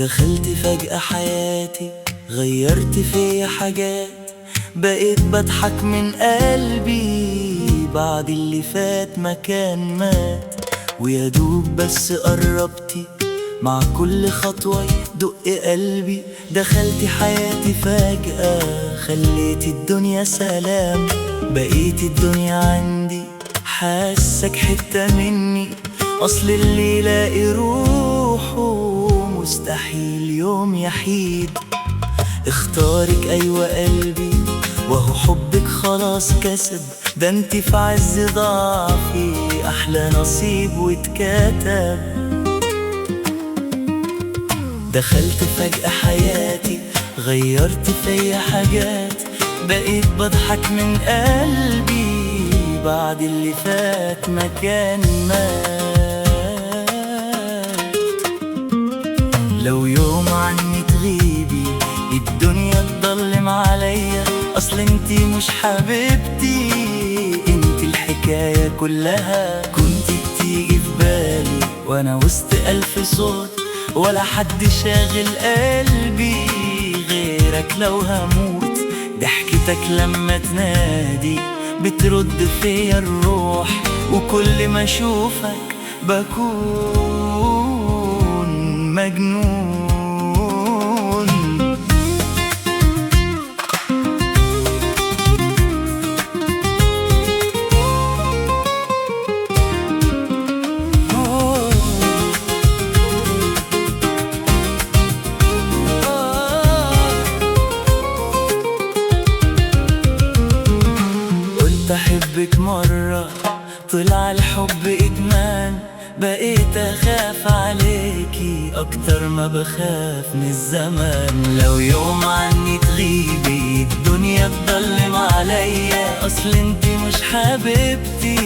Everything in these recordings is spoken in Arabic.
دخلت فجأة حياتي، غيرت فيا حاجات، بقيت بضحك من قلبي بعد اللي فات ما كان مات. ويا دوب بس قربتي، مع كل خطوة يدق قلبي. دخلت حياتي فجأة، خليت الدنيا سلام، بقيت الدنيا عندي حاسك حتة مني. أصل اللي يلاقي روحه مستحيل يوم يحيد. اختارك أيوة قلبي، وهو حبك خلاص كسب. ده انت في عز ضعفي أحلى نصيب واتكتب. دخلت فجأة حياتي، غيرت فيا حاجات، بقيت بضحك من قلبي بعد اللي فات ما كان مات. لو يوم عني تغيبي الدنيا تضلم عليا، اصل انتي مش حبيبتي، انتي الحكاية كلها. كنت بتيجي في بالي وانا وسط الف صوت، ولا حد شاغل قلبي غيرك. لو هموت ضحكتك لما تنادي بترد فيا الروح، وكل ما اشوفك بكون مجنون. قلت احبك مرة، طلع الحب ادمان. بقيت اخاف عليكي اكتر ما بخاف من الزمان. لو يوم عني تغيبي الدنيا تضلم عليا، اصل انتي مش حبيبتي،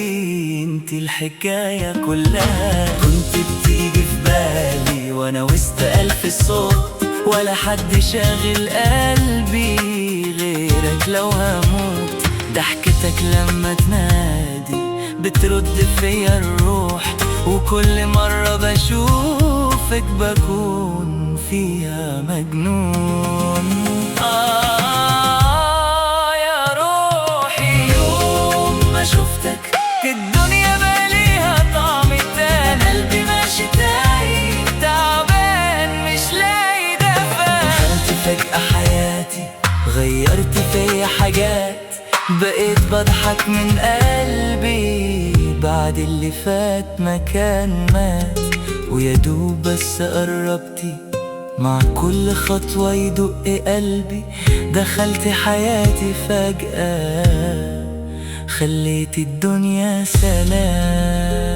انتي الحكاية كلها. كنت بتيجي في بالي وانا وسط الف صوت، ولا حد شاغل قلبي غيرك. لو هموت ضحكتك لما تنادي بترد فيا الروح، وكل مرة بشوفك بكون فيها مجنون. يا روحي، يوم ما شفتك الدنيا بقاليها طعم تاني. قلبي ماشي تايه تعبان مش لاقي دفا. دخلت فجأة حياتي، غيرت فيا حاجات، بقيت بضحك من قلبي بعد اللي فات ما كان مات. ويا دوب بس قربتي، مع كل خطوة يدق قلبي. دخلت حياتي فجأة، خليت الدنيا سلام.